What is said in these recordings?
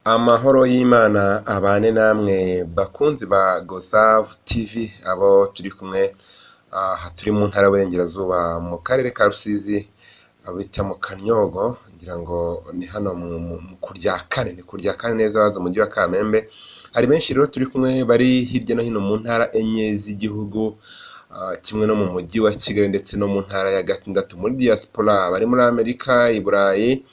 Amahoro y'Imana abane namwe bakunzi ba Gosav TV, abo turi kumwe aha turi mu ntara y'Uburengerazuba mu karere ka Rusizi bita mu Kanyogo, ngira ngo ni hano ni kurya kane neza baza mu mujyi wa Kamembe. Hari benshi rero turi kumwe bari hirya no hino mu ntara enye z'igihugu, kimwe no mu mujyi wa Kigali ndetse no mu ntara ya gatandatu muri diaspora, bari muri Amerika, i Burayi,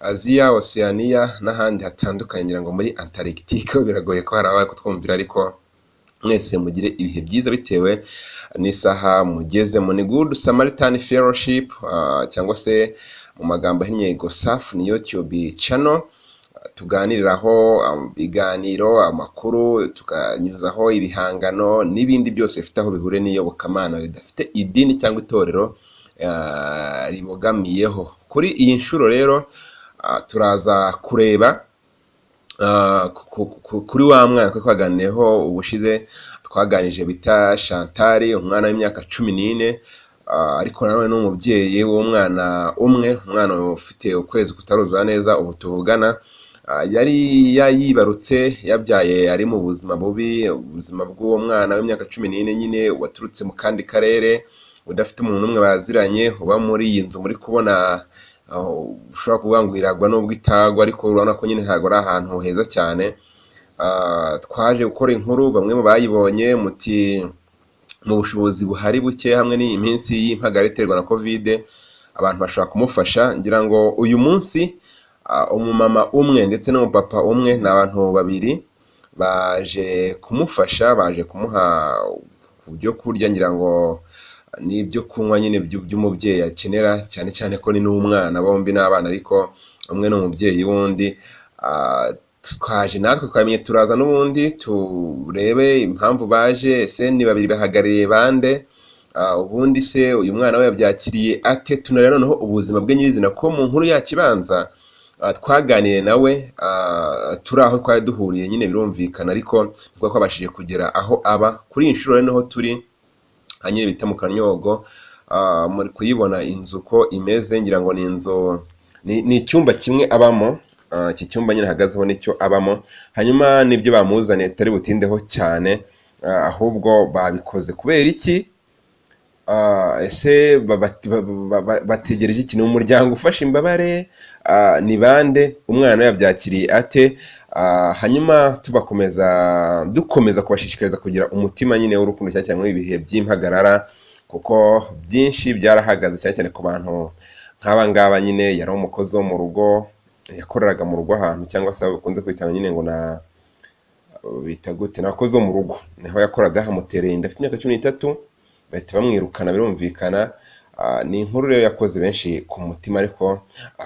Aziya, Oceania n'ahandi hatandukanye, ngira ngo muri Antarctique biragoye ko hari abaye kutwumvira, ariko mwese mugire ibihe byiza bitewe n'isaha mugezemo. Ni Good Samaritan Fellowship, cyangwa se mu magambo ahinnye Gosaf ni YouTube channel, tuganiriraho ibiganiro, amakuru, tukanyuzaho ibihangano n'ibindi byose bifite aho bihure n'iyobokamana ridafite idini cyangwa itorero ribogamiyeho. Kuri iyi nshuro rero turaza kureba kuri wa mwana twaganiyeho ubushize, twaganije bita Chantal, umwana w'imyaka 14, ariko nanone n'umubyeyi w'umwana umwe, umwana ufite ukwezi kutaruzura neza ubu tuvugana, yari yibarutse, yabyaye ari mu buzima bubi, ubuzima bw'uwo mwana w'imyaka 14 nyine waturutse mu kandi karere, udafite umuntu umwe baziranye, uba muri iyi nzu muri kubona ushobora kuvuga ngo iragwa n'ubwo itagwa, ariko urabona ko nyine ntabwo ari ahantu heza cyane. Twaje gukora inkuru, bamwe mu bayibonye muti mu bushobozi buhari buke hamwe n'iyi minsi y'impagara iterwa na covid, abantu bashobora kumufasha. Ngira ngo uyu munsi umumama umwe ndetse n'umupapa umwe, ni abantu babiri baje kumufasha, baje kumuha ibyo kurya, ngira ngo n'ibyo kunywa nyine by'umubyeyi akenera, cyane cyane ko ni n'umwana, bombi n'abana, ariko umwe n'umubyeyi wundi. Twaje natwe twamenye turaza n'ubundi turebe impamvu baje, ese ni babiri bahagariye bande, ubundi se uyu mwana we yabyakiriye ate, tunareba noneho ubuzima bwe nyirizina, ko mu nkuru yakibanza twaganiye nawe turi aho twari duhuriye nyine birumvikana, ariko nibwo twabashije kugera aho aba. Kuri iyi nshuro noneho turi nyine bita mu Kanyogo, muri kuyibona inzu ko imeze, ngira ngo ni inzu, ni icyumba kimwe abamo, iki cyumba nyine hagazeho nicyo abamo. Hanyuma nibyo bamuzaniye tutari butindeho cyane, ahubwo babikoze kubera iki? Ese bategereje iki? Ni umuryango ufasha imbabare, ni bande, umwana yabyakiriye ate? Hanyuma dukomeza kubashishikariza kugira umutima nyine w'urukundo, cyane cyane muri ibihe by'impagarara, kuko byinshi byarahagaze, cyane cyane ku bantu nk'aba ngaba. Nyine yari umukozi wo mu rugo, yakoreraga mu rugo ahantu, cyangwa se bakunze kwitanga nyine ngo bita gute, nakoze mu rugo niho yakoraga, hamutereye inda afite imyaka 13, bahita bamwirukana, birumvikana. Ni inkuru rero yakoze benshi ku mutima, ariko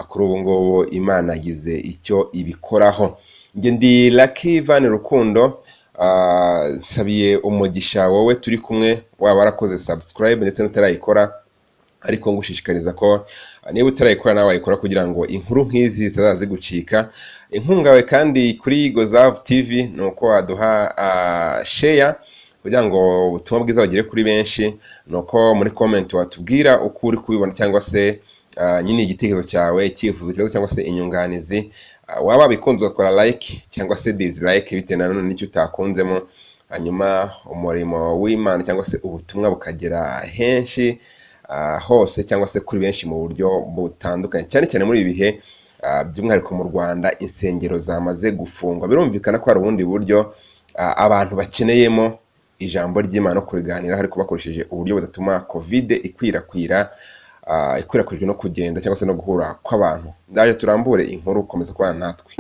kuri ubu ngubu Imana yagize icyo ibikoraho. Nge ndi Lucky Van Rukundo, nsabiye umugisha wowe turi kumwe, waba warakoze subscribe ndetse n'utarayikora, ariko ngushishikariza ko niba utarayikora nawe wayikora, kugira ngo inkuru nk'izi zitazazigucika. Inkunga yawe kandi kuri Gosav TV ni uko waduha share, kugira ngo ubutumwa bwiza bagere kuri benshi. Nuko muri comment watubwira uko uri kubibona, cyangwa se nyine igitekerezo cyawe, icyifuzo cyawe, cyangwa se inyunganizi. Waba bikunze gukora like cyangwa se dislike bitewe na none n'icyo utakunzemo, hanyuma umurimo w'Imana cyangwa se ubutumwa bukagera henshi, hose, cyangwa se kuri benshi mu buryo butandukanye, cyane cyane muri ibi bihe by'umwihariko mu Rwanda insengero zamaze gufungwa. Birumvikana ko hari ubundi buryo abantu bakeneyemo ijambo ry'Imana no kuriganira, ariko bakoresheje uburyo budatuma covid ikwirakwijwe no kugenda cyangwa se no guhura kw'abantu. Ndaje turambure inkuru, komeza kubana natwe.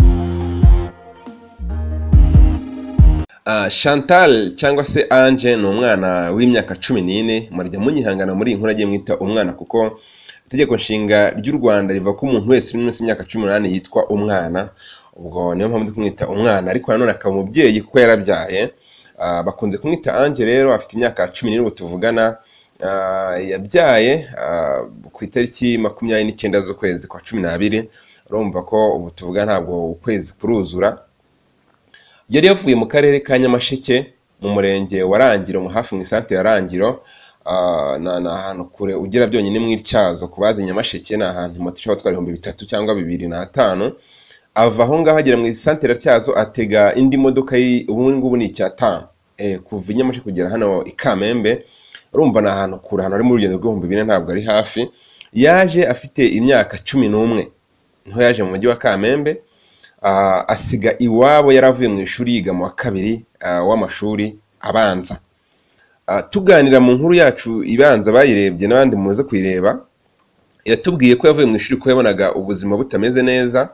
Chantal cyangwa se Ange ni umwana w'imyaka 14, murajya munyihangana muri iyi nkuru agiye mwita umwana, kuko itegeko nshinga ry'u Rwanda riva ko umuntu wese uri munsi y'imyaka 18 yitwa umwana. Ubwo niyo mpamvu kumwita umwana, ariko nanone akaba umubyeyi kuko yarabyaye. Bakunze kumwita Ange rero, afite imyaka 14 ubu tuvugana. Yabyaye ku itariki 29 z'ukwezi kwa 12. Urumva ko ubu tuvuga ntabwo ukwezi kuruzura. Yari yavuye mu karere ka Nyamasheke, mu murenge wa Rangiro, mu hafi mu isantere ya Rangiro. Na ahantu kure ugira byonyine mu Ityazo, kubaza Nyamasheke ni ahantu moto ishobora gutwara 3000 cyangwa 2005. ava aho ngaho agera mu isantere cyazo atega indi modoka ubu ngubu ni icyatanu kuva i Nyamasheke kugera hano i Kamembe. Urumva ni ahantu kure, ahantu ari mu rugendo rw'ibihumbi 4 ntabwo ari hafi. Yaje afite imyaka 11 niho yaje mu mujyi wa Kamembe, asiga iwabo yaravuye mu ishuri yiga mu wa kabiri w'amashuri abanza. Tuganira mu nkuru yacu ibanza bayirebye n'abandi muze kuyireba, yatubwiye ko yavuye mu ishuri ko yabonaga ubuzima butameze neza,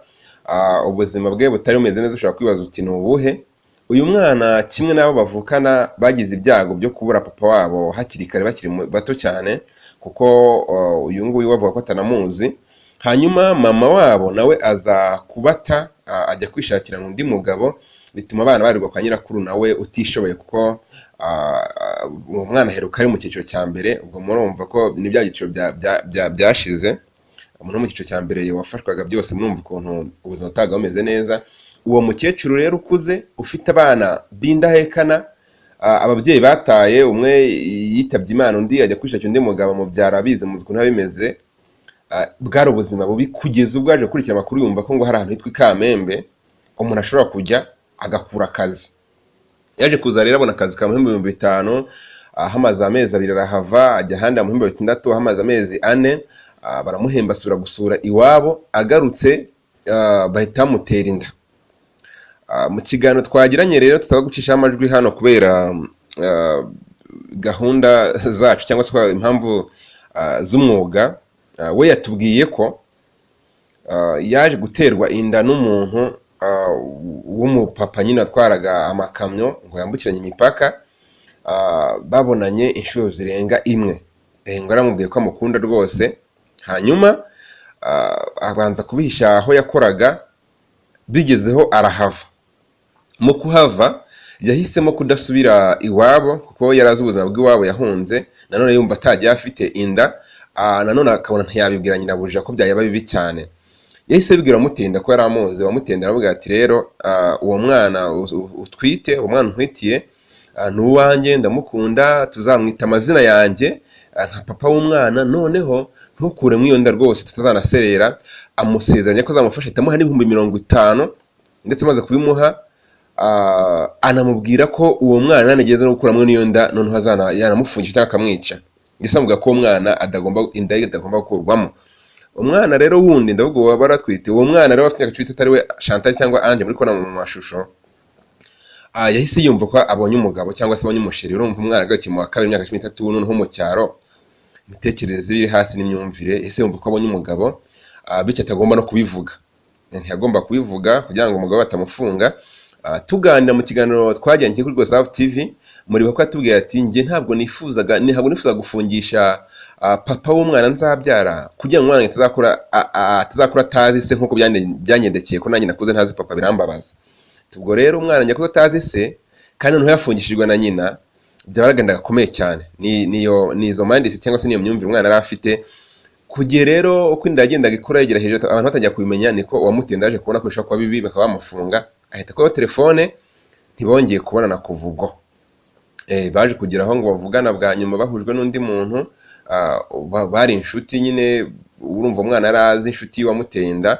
ubuzima bwe butari bumeze neza. Ushobora kwibaza uti ni ubuhe? Uyu mwana kimwe n'abo bavukana bagize ibyago byo kubura papa wabo hakiri kare, bakiri bato cyane, kuko uyu nguyu bavuga ko atanamuzi. Hanyuma mama wabo nawe aza kubata, ajya kwishakira undi mugabo, bituma abana barirwa kwa nyirakuru nawe utishoboye, kuko umwana aheruka ari mu cyiciro cya mbere. Ubwo murumva ko ni bya giciro byashize. Umuntu mu cyiciro cya mbere wafashwaga byose, murumva ukuntu ubuzima butaga bumeze neza. Uwo mukecuru rero ukuze ufite abana b'indahekana, ababyeyi bataye, umwe yitabye Imana, undi ajya kwishakira undi mugabo mubyara bize muzi ukuntu bimeze. Bwari ubuzima bubi kugeza ubwo aje gukurikira amakuru yumva ko ngo hari ahantu hitwa i Kamembe umuntu ashobora kujya agakura akazi. Yaje kuza rero abona akazi kamuhemba 5,000, hamaze amezi 2 arahava, ajya ahandi amuhemba 6, hamaze amezi 4 baramuhemba, asubira gusura iwabo. Agarutse bahita bamutera inda. Mu kiganiro twagiranye rero tutaga gucisha amajwi hano kubera gahunda zacu cyangwa se impamvu z'umwuga, we yatubwiye ko yaje guterwa inda n'umuntu w'umupapa nyine atwaraga amakamyo ngo yambukiranye imipaka. Babonanye inshuro zirenga 1, ngo aramubwiye ko amukunda rwose. Hanyuma abanza kubihisha aho yakoraga, bigezeho arahava. Mu kuhava yahisemo kudasubira iwabo kuko yarazi ubuzima bw'iwabo yahunze. Nanone yumva atagiye afite inda, nanone akabona ntiyabibwira nyirabuja ko byayaba bibi cyane. Yahise bibwira Mutenda ko yari amuzi. Wamutenda aravuga ati rero uwo mwana utwite, uwo mwana untwitiye ni uwanjye, ndamukunda, tuzamwita amazina yanjye nka papa w'umwana, noneho ntukuremo iyo nda rwose, tutazanaserera. Amusezeranya ko azamufasha, itamuha n'ibihumbi 50, ndetse amaze kubimuha anamubwira ko uwo mwana nanigeze no gukuramo n'iyo nda noneho yanamufungisha cyangwa akamwica. Ndetse amuvuga ko umwana inda ye atagomba gukurwamo. Umwana rero wundi ndavuga uwo baratwite, uwo mwana rero afite agaciro atari we Chantal cyangwa Ange muri kona mu mashusho, yahise yumva ko abonye umugabo cyangwa se abonye umusheri. Urumva umwana agaki mu wa kabiri imyaka 13 noneho mu cyaro, imitekerereze biri hasi n'imyumvire. Yahise yumva ko abonye umugabo, bityo atagomba no kubivuga. Ntiyagomba kubivuga kugira ngo umugabo batamufunga. Tuganira mu kiganiro twajyanye kuri Gosaf TV, muri bako atubwiye ati nge ntabwo nifuzaga gufungisha papa w'umwana nzabyara kugira ngo umwana atazakura atazi se, nkuko byanyendekeye ko nanjye nakuze ntazi papa, birambabaza. Ubwo rero umwana njye ko atazi se kandi noneho yafungishijwe na nyina, byaragenda gakomeye cyane. Nizo mindset cyangwa se niyo myumvire umwana ari afite. Kugiye rero uko inda yagendaga ikura yegera hejuru, abantu batajya kubimenya, niko uwamutenda aje kubona ko bishobora kuba bibi, bakaba bamufunga. Ahita kuba telefone, ntibongeye kubonana kuva ubwo. Baje kugeraho ngo bavugana bwa nyuma bahujwe n'undi muntu, bari inshuti nyine. Urumva umwana arazi inshuti wamuteye inda,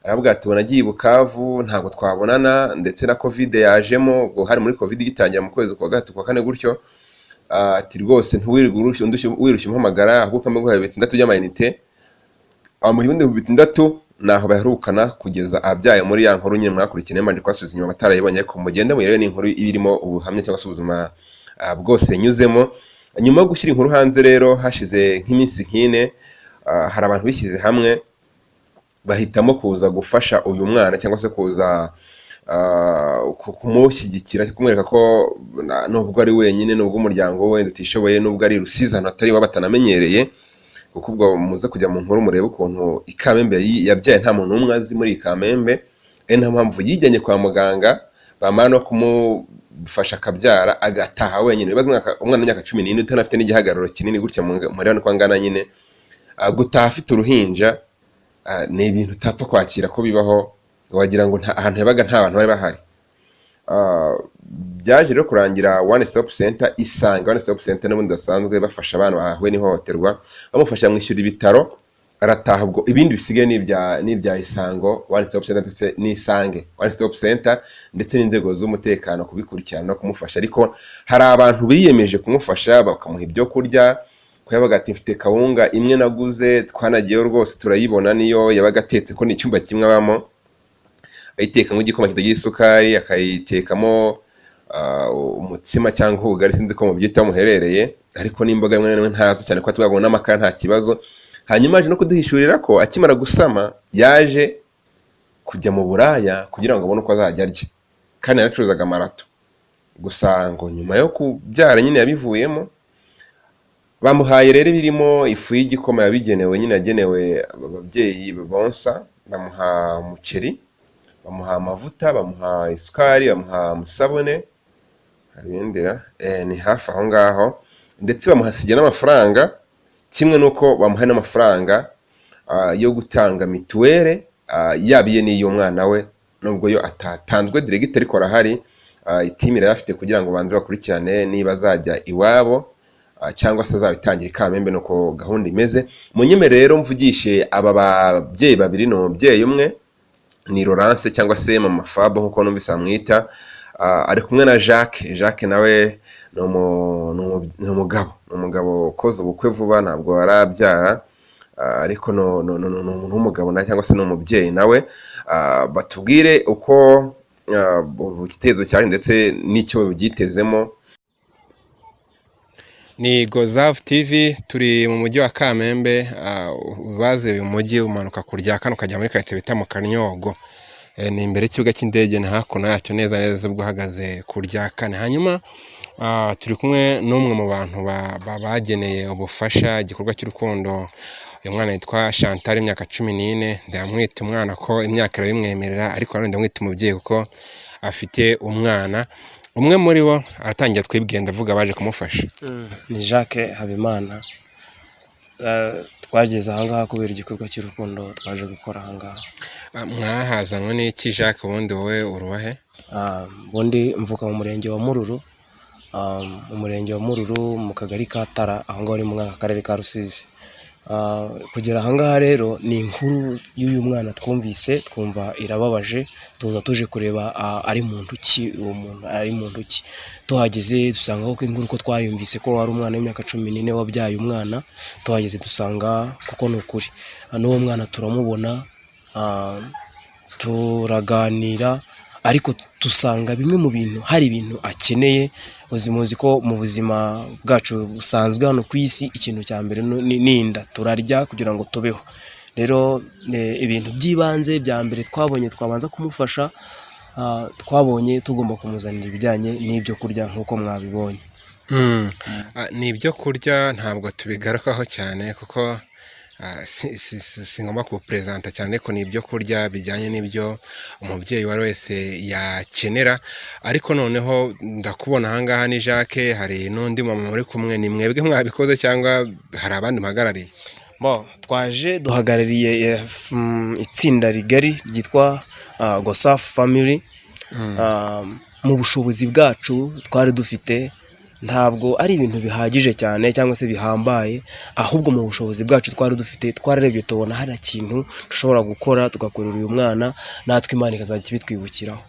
aravuga ati nagiye Bukavu ntabwo twabonana, ndetse na covid yajemo, ubwo hari muri covid igitangira mu kwezi kwa 3 kwa 4 gutyo. Ati rwose ntiwirirwe wirushye umuhamagara, ahubwo kamuguha 6 by'amayinite. Amuhibinde 6 naho baherukana kugeza abyaye muri ya nkuru nyine mwakurikiranye manje kwasubiza inyuma batarayibonye, ko mugenda muyere ni inkuru irimo ubuhamya cyangwa se ubuzima bwose nyuzemo. Nyuma yo gushyira inkuru hanze rero hashize nk'iminsi 4, hari abantu bishyize hamwe bahitamo kuza gufasha uyu mwana cyangwa se kuza kumushyigikira, kumwereka ko nubwo ari wenyine, nubwo umuryango we utishoboye, nubwo ari rusizana atari batanamenyereye. Kuko ubwo muze kujya mu nkuru murebe ukuntu i Kamembe yabyaye nta muntu umwe azi muri Kamembe. Nta mpamvu yijyanye kwa muganga, bamara no kumufasha akabyara agataha wenyine. Bibaza umwana w'imyaka 14 utanafite n'igihagararo kinini gutya mureba no kwangana nyine, gutaha afite uruhinja ni ibintu utapfa kwakira ko bibaho, wagira ngo ahantu yabaga nta bantu bari bahari. Byaje rero kurangira One Stop Center, Isange One Stop Center n'ubundi dasanzwe bafasha abantu bahuye n'ihohoterwa, bamufasha mwishyura ibitaro arataha. Ubwo ibindi bisigaye n'ibya Isango One Stop Center ndetse n'Isange One Stop Center ndetse n'inzego z'umutekano kubikurikirana no kumufasha. Ariko hari abantu biyemeje kumufasha bakamuha ibyo kurya, ko yabaga ati mfite kawunga imwe naguze twanagiyeyo rwose turayibona niyo yabaga atetse, ko ni icyumba kimwe abamo, ayitekamo igikoma kitagira isukari, akayitekamo umutsima cyangwa ubugari sinzi ko mubyita muherereye, ariko n'imboga imwe ntazo cyane ko twabona n'amakara nta kibazo. Hanyuma aje no kuduhishurira ko akimara gusama yaje kujya mu buraya kugira ngo abone uko azajya arya, kandi yaracuruzaga marato. Gusa ngo nyuma yo kubyara nyine yabivuyemo, bamuhaye rero birimo ifu y'igikoma yabigenewe nyine yagenewe ababyeyi bonsa, bamuha umuceri, bamuha amavuta, bamuha isukari, bamuha amasabune, haribendera ni hafi aho ngaho, ndetse bamuhasigira n'amafaranga, kimwe nuko bamuha n'amafaranga yo gutanga mituwere yabiye n'iyo mwana we, nubwo yo atatanzwe direct ariko arahari. Itimira yafite kugira ngo banze bakurikirane niba azajya iwabo cyangwa se azabitangira i Kamembe, nuko gahunda imeze. Munyemere rero mvugishe aba babyeyi babiri, no mubyeyi umwe ni Laurence cyangwa se Mama Fabo nkuko numvise amwita, ari kumwe na Jacques nawe ni umugabo ukoze ubukwe vuba, ntabwo arabyara, ariko no umuntu w'umugabo na cyangwa se no umubyeyi nawe. Batubwire uko igitekerezo cyari ndetse n'icyo byitezemo. Ni Gozav TV, turi mu mujyi wa Kamembe, baze uyu mujyi umanuka kurya kano kajya muri quartier bita mu Kanyogo, ni imbere y'ikibuga cy'indege, ni hakuno yacyo neza neza ubwo uhagaze kurya kane. Hanyuma turi kumwe n'umwe mu bantu bageneye ubufasha igikorwa cy'urukundo. Uyu mwana yitwa Chantal, imyaka 14, ndamwita umwana ko imyaka irabimwemerera, ariko nanone ndamwita umubyeyi kuko afite umwana. Umwe muri bo aratangira twibwenda avuga baje kumufasha. Ni Jacques Habimana. Twageze aha ngaha kubera igikorwa cy'urukundo twaje gukora aha ngaha. Mwahazanwe n'iki Jacques? Ubundi wowe uruwahe? Ubundi mvuka mu murenge wa Mururu, mu kagari ka Tara, aho ngaho ni mu karere ka Rusizi. Kugera aha ngaha rero ni inkuru y'uyu mwana twumvise, twumva irababaje, tuza tuje kureba ari muntu ki, uwo muntu ari muntu ki. Tuhageze dusanga ko inkuru ko twayumvise ko ari umwana w'imyaka 14 wabyaye umwana, tuhageze dusanga kuko ni ukuri. N'uwo mwana turamubona, turaganira, ariko dusanga bimwe mu bintu, hari ibintu akeneye. Muzi ko mu buzima bwacu busanzwe hano ku isi ikintu cya mbere n'inda, turarya kugira ngo tubeho. Rero ibintu by'ibanze bya mbere twabonye twabanza kumufasha, twabonye tugomba kumuzanira ibijyanye n'ibyo kurya nk'uko mwabibonye. Ni ibyo kurya ntabwo tubigarukaho cyane kuko singomba kupresenta cyane, ko ni ibyo kurya bijyanye n'ibyo umubyeyi wari wese yakenera. Ariko noneho ndakubona aha ngaha ni Jacques, hari n'undi mama muri kumwe. Ni mwebwe mwabikoze cyangwa hari abandi muhagarariye? Twaje duhagarariye itsinda rigari ryitwa Gosav Family. Mu bushobozi bwacu twari dufite, ntabwo ari ibintu bihagije cyane cyangwa se bihambaye, ahubwo mu bushobozi bwacu twari dufite, twararebye tubona hari ikintu dushobora gukora tugakorera uyu mwana, natwe Imana ikazajya ibitwibukiraho.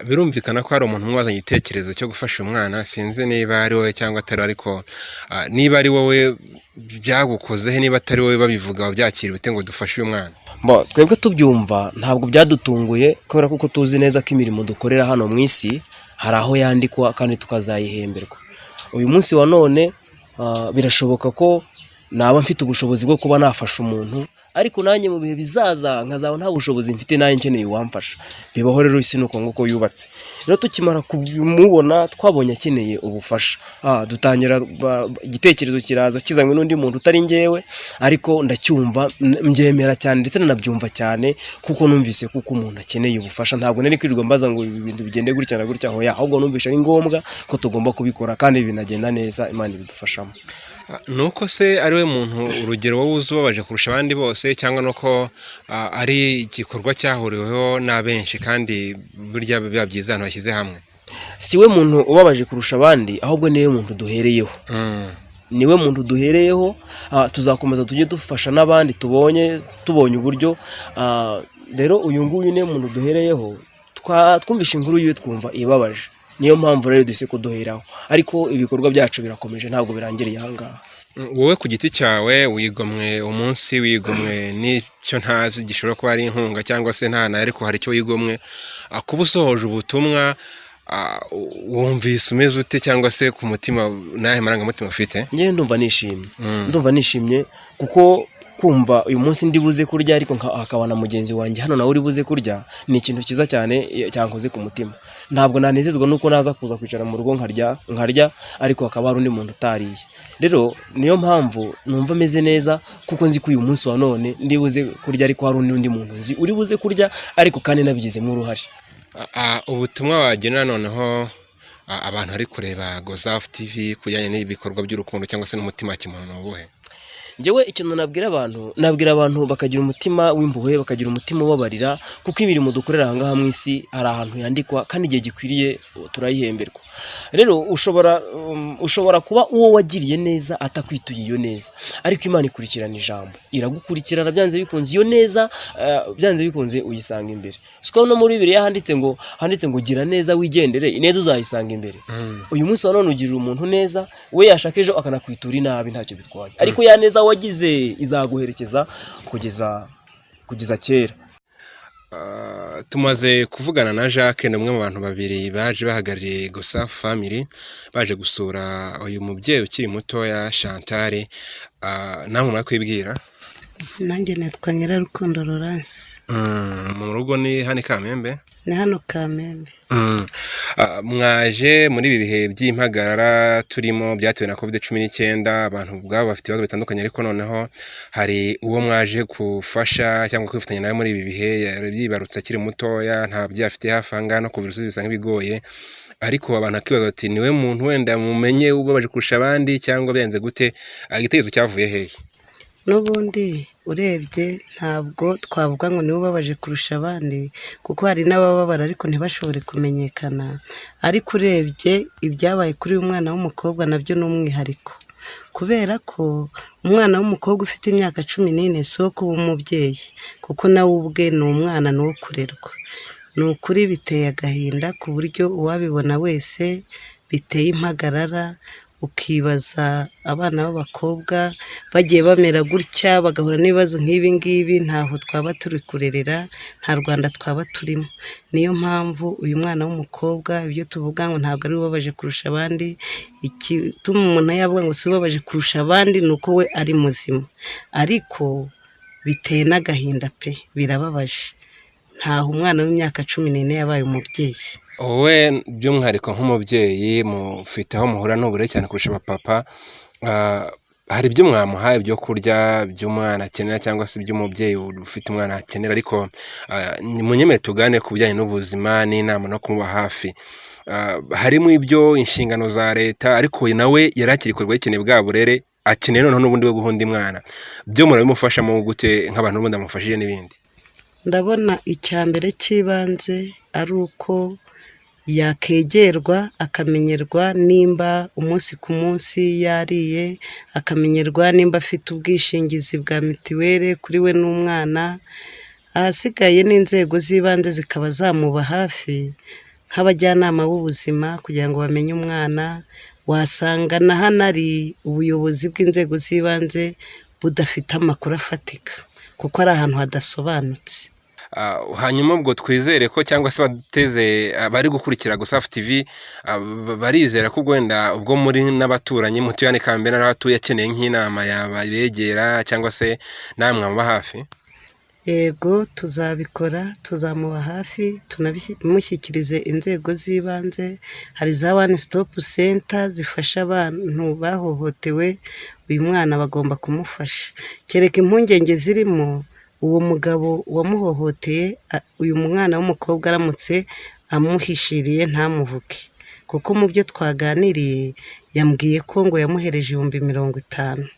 Birumvikana ko hari umuntu umwe wazanye igitekerezo cyo gufasha umwana, sinzi niba ari wowe cyangwa atari, ariko niba ari wowe byagukozeho, niba atari wowe babivuga wabyakira bite ngo dufashe uyu mwana? Twebwe tubyumva ntabwo byadutunguye, kubera kuko tuzi neza ko imirimo dukorera hano mu isi hari aho yandikwa kandi tukazayihemberwa. Uyu munsi wa none birashoboka ko naba mfite ubushobozi bwo kuba nafasha umuntu, ariko nanjye mu bihe bizaza nkazaba nta bushobozi mfite, nanjye nkeneye uwamfasha. Bibaho rero, isi nuko nguko yubatse. Rero tukimara kumubona twabonye akeneye ubufasha, dutangira igitekerezo kiraza kizanywe n'undi muntu utari ngewe, ariko ndacyumva, mbyemera cyane ndetse nanabyumva cyane kuko numvise kuko umuntu akeneye ubufasha. Ntabwo nari kwirirwa mbaza ngo ibi bintu bigende gutya na gutya, ahubwo numvise ari ngombwa ko tugomba kubikora kandi binagenda neza, Imana ibidufashamo. Nuko se ari we muntu urugero wowe uzubabaje kurusha abandi bose, cyangwa nuko ari igikorwa cyahuriweho n'abenshi kandi burya biba byiza abantu bashyize hamwe? Si we muntu ubabaje kurusha abandi, ahubwo niwe muntu duhereyeho. niwe muntu duhereyeho, tuzakomeza tujye dufasha n'abandi tubonye uburyo. Rero uyu nguyu niwe muntu duhereyeho, twumvishe inkuru yiwe twumva ibabaje, niyo mpamvu rero duhise kuduheraho, ariko ibikorwa byacu birakomeje, ntabwo birangiriye aha ngaha. wowe ku giti cyawe wigomwe umunsi, wigomwe n'icyo ntazi gishobora kuba ari inkunga cyangwa se nta ariko hari icyo wigomwe, kuba usohoje ubutumwa, wumvise umeze ute cyangwa se ku mutima n'ahe marangamutima ufite? Njyewe ndumva nishimye kuko kumva uyu munsi ndi buze kurya ariko hakaba na mugenzi wanjye hano nawe uri buze kurya, ni ikintu cyiza cyane cyankoze ku mutima. Ntabwo nanezezwa nuko naza kuza kwicara mu rugo nkarya ariko hakaba hari undi muntu utariye. Rero niyo mpamvu numva meze neza, kuko nzi ko uyu munsi wa none ndi buze kurya ariko hari undi muntu nzi uri buze kurya ariko kandi nabigizemo uruhare. Ubutumwa wagenera noneho abantu bari kureba Gozafu TV kujyanye n'ibikorwa by'urukundo cyangwa se n'umutima kimuntu ubuhe? Njyewe ikintu nabwira abantu bakagira umutima w'impuhwe, bakagira umutima ubabarira, kuko imirimo dukorera aha ngaha mu isi hari ahantu yandikwa kandi igihe gikwiriye turayihemberwa. Rero ushobora kuba uwo wagiriye neza atakwituye iyo neza, ariko Imana ikurikirana ijambo, iragukurikirana byanze bikunze, iyo neza byanze bikunze uyisanga imbere. Siko no muri Bibiliya handitse ngo gira neza wigendere, ineza uzayisanga imbere. Uyu munsi wa none ugirira umuntu neza, we yashaka ejo akanakwitura inabi, ntacyo bitwaye, ariko ya neza wagize izaguherekeza kugeza kera. Tumaze kuvugana na Jacques, ni umwe mu bantu babiri baje bahagarariye Gozafu Family, baje gusura uyu mubyeyi ukiri mutoya Chantal. Namwe mwakwibwira? Nanjye nitwa Nyirarukundo Laurence. Mu rugo ni hano Kamembe? Ni hano Kamembe. Mwaje muri ibi bihe by'impagarara turimo byatewe na COVID-19, abantu ubwabo bafite ibibazo bitandukanye, ariko noneho hari uwo mwaje gufasha cyangwa kwifatanya nawe muri ibi bihe, yibarutse akiri mutoya, nta byo afite hafi aha ngaha, no kuva ibisubizo bisa nk'ibigoye, ariko abantu akibaza ati niwe muntu wenda mumenye ubabaje kurusha abandi cyangwa byanze gute? Igitekerezo cyavuye hehe? N'ubundi urebye ntabwo twavuga ngo niwe ubabaje kurusha abandi, kuko hari n'abababara ariko ntibashobore kumenyekana, ariko urebye ibyabaye kuri uyu mwana w'umukobwa nabyo ni umwihariko, kubera ko umwana w'umukobwa ufite imyaka 14 si wo kuba umubyeyi, kuko nawe ubwe ni umwana, ni uwo kurerwa. Ni ukuri biteye agahinda ku buryo uwabibona wese biteye impagarara, ukibaza abana b'abakobwa bagiye bamera gutya bagahura n'ibibazo nk'ibi ngibi, ntaho twaba turi kurerera, nta Rwanda twaba turimo. Niyo mpamvu uyu mwana w'umukobwa, ibyo tuvuga ngo ntabwo ari ubabaje kurusha abandi, igituma umuntu yavuga ngo si ubabaje kurusha abandi ni uko we ari muzima, ariko biteye n'agahinda pe, birababaje. Ntaho umwana w'imyaka 14 yabaye umubyeyi. Wowe by'umwihariko nk'umubyeyi mufite aho muhura n'ubure cyane kurusha abapapa, hari ibyo mwamuhaye byo kurya by'umwana akenera cyangwa se iby'umubyeyi ufite umwana akenera, ariko munyemere tugane ku bijyanye n'ubuzima n'inama no kumuba hafi. Harimo ibyo inshingano za leta, ariko nawe yari akiri kurwa ikeneye bwa burere, akeneye noneho n'ubundi bwo guhunda umwana, byo murabimufashamo gute nk'abantu n'ubundi amufashije n'ibindi? Ndabona icya mbere cy'ibanze ari uko yakegerwa, akamenyerwa nimba umunsi ku munsi yariye, akamenyerwa nimba afite ubwishingizi bwa mitiweli kuri we n'umwana. Ahasigaye n'inzego z'ibanze zikaba zamuba hafi nk'abajyanama b'ubuzima kugira ngo bamenye umwana. Wasanga na hano ari ubuyobozi bw'inzego z'ibanze budafite amakuru afatika, kuko ari ahantu hadasobanutse. Hanyuma ubwo twizere ko cyangwa se bateze bari gukurikira Gozafu TV barizera ko wenda ubwo muri n'abaturanyi mutuyane Kamembe n'abatuye akeneye nk'inama yabegera cyangwa se namwe muba hafi. Yego tuzabikora, tuzamuba hafi, tunamushyikirize inzego z'ibanze. Hari za One Stop Center zifasha abantu bahohotewe, uyu mwana bagomba kumufasha. Kereka impungenge zirimo uwo mugabo wamuhohoteye, uyu mwana w'umukobwa aramutse amuhishiriye ntamuvuke, kuko mu byo twaganiriye yambwiye ko ngo yamuhereje 50,000.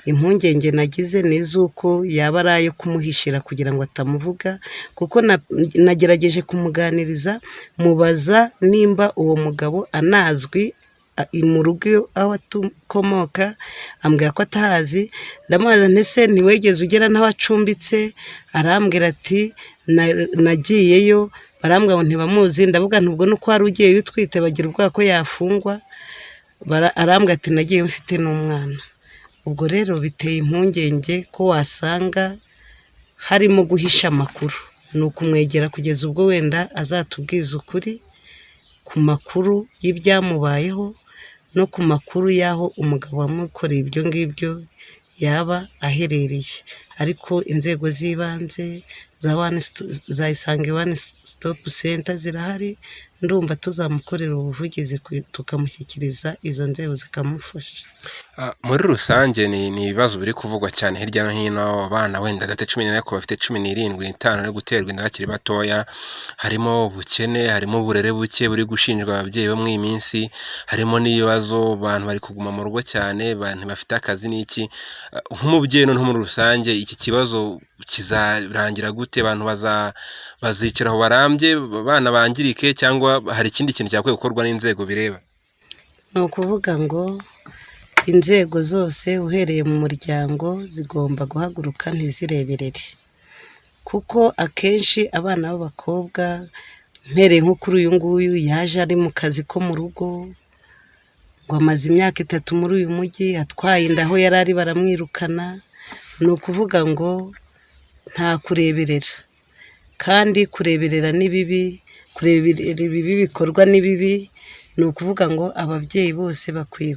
Impungenge nagize ni iz'uko yaba ari ayo kumuhishira kugira ngo atamuvuga, kuko nagerageje kumuganiriza mubaza nimba uwo mugabo anazwi mu rugo aho akomoka, ambwira ko atahazi. Ndamubaza nti ese ntiwegeze ugera n'aho acumbitse? Arambwira ati nagiyeyo, barambwira ngo ntibamuzi. Ndavuga nti ubwo nuko wari ugiyeyo utwite bagira ubwoba ko yafungwa. Arambwira ati nagiye mfite n'umwana. Ubwo rero biteye impungenge ko wasanga harimo guhisha amakuru. Ni ukumwegera kugeza ubwo wenda azatubwiza ukuri ku makuru y'ibyamubayeho no ku makuru y'aho umugabo wamukoreye ibyo ngibyo yaba aherereye. Ariko inzego z'ibanze za Isange One Stop Center zirahari, ndumva tuzamukorera ubuvugizi tukamushyikiriza izo nzego zikamufasha. Muri rusange ni ibibazo biri kuvugwa cyane hirya no hino, abana wenda hagati 14 ariko bafite 17 n'itanu ari guterwa inda bakiri batoya, harimo ubukene, harimo uburere buke buri gushinjwa ababyeyi bo muri iyi minsi, harimo n'ibibazo abantu bari kuguma mu rugo cyane, abantu bafite akazi n'iki. Nk'umubyeyi no muri rusange iki kibazo kizarangira gute? Abantu bazicara aho barambye abana bangirike, cyangwa hari ikindi kintu cyakwiye gukorwa n'inzego bireba? Ni ukuvuga ngo inzego zose uhereye mu muryango zigomba guhaguruka ntizireberere, kuko akenshi abana b'abakobwa, mpereye nko kuri uyu nguyu, yaje ari mu kazi ko mu rugo, ngo amaze imyaka 3 muri uyu mujyi, atwaye inda aho yari ari baramwirukana. Ni ukuvuga ngo nta kureberera, kandi kureberera ni bibi, kureberera ibibi bikorwa ni bibi. Ni ukuvuga ngo ababyeyi bose bakwiye,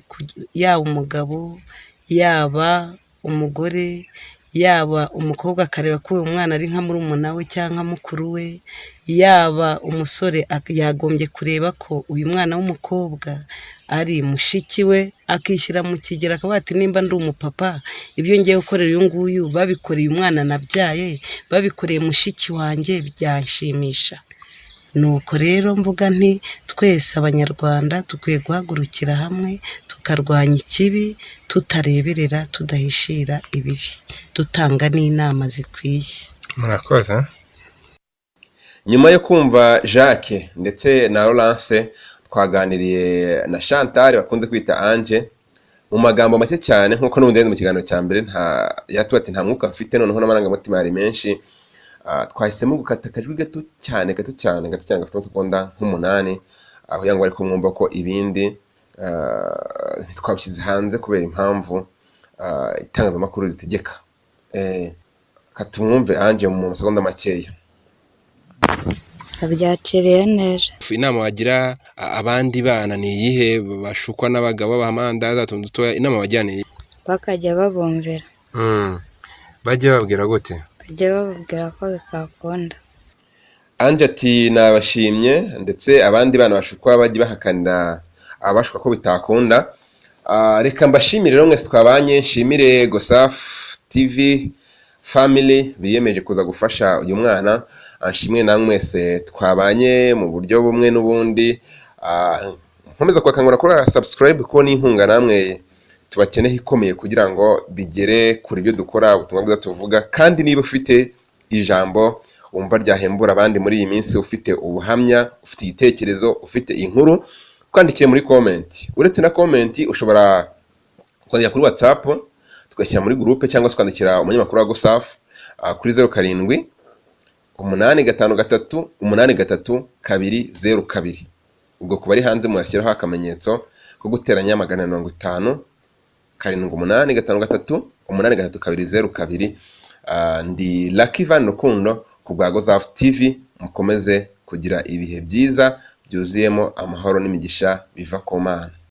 yaba umugabo, yaba umugore, yaba umukobwa akareba ko uyu mwana ari nka murumuna we cyangwa mukuru we, yaba umusore yagombye kureba ko uyu mwana w'umukobwa ari mushiki we, akishyira mu kigero akavuga ati nimba ndi umupapa, ibyo ngiye gukorera uyu nguyu babikoreye umwana nabyaye, babikoreye mushiki wanjye, byanshimisha. Nuko rero mvuga nti twese abanyarwanda dukwiye guhagurukira hamwe tukarwanya ikibi, tutareberera, tudahishira ibibi, dutanga n'inama zikwiye. Murakoze. Nyuma yo kumva Jacques ndetse na Laurence, twaganiriye na Chantal bakunze kwita Ange, mu magambo make cyane nkuko n'ubundi mu kiganiro cya mbere yatuba ati nta mwuka mfite, noneho n'amarangamutima ari menshi. Twahisemo gukata akajwi gato cyane gafite amasegonda nk'umunani, aho yango ariko mwumva ko ibindi ntitwabishyize hanze kubera impamvu itangazamakuru ritegeka. Katumwumve Ange mu masegonda makeya. Byakiriye neza. Inama wagira abandi bana ni iyihe? Bashukwa n'abagabo b'amandaza tundutoya, inama wajyane Bakajya babumvira. Bajye babwira gute? Bajya bababwira ko bikakunda. Ange ati nabashimye, ndetse abandi bana bashukwa bajye bahakanira abashukwa ko bitakunda. Reka mbashimire rero mwese twabanye, nshimire Gosaf TV family biyemeje kuza gufasha uyu mwana. Nshimwe na mwese twabanye mu buryo bumwe n'ubundi. Nkomeza kwakangura kuri subscribe ko n'inkunga namwe tubakeneye ikomeye kugira ngo bigere kuri ibyo dukora, ubutumwa bwiza tuvuga. Kandi niba ufite ijambo wumva ryahembura abandi muri iyi minsi, ufite ubuhamya, ufite igitekerezo, ufite inkuru, twandikiye muri comment. Uretse na comment ushobora kwandika kuri WhatsApp tugashyira muri groupe, cyangwa twandikira umunyamakuru wa Gosaf kuri 0783838202. ubwo kuba ari hanze murashyiraho akamenyetso ko guteranya 550 78583838202. Ndi Lucky Van Rukundo ku bwa Gosaf TV. Mukomeze kugira ibihe byiza byuzuyemo amahoro n'imigisha biva ku Mana.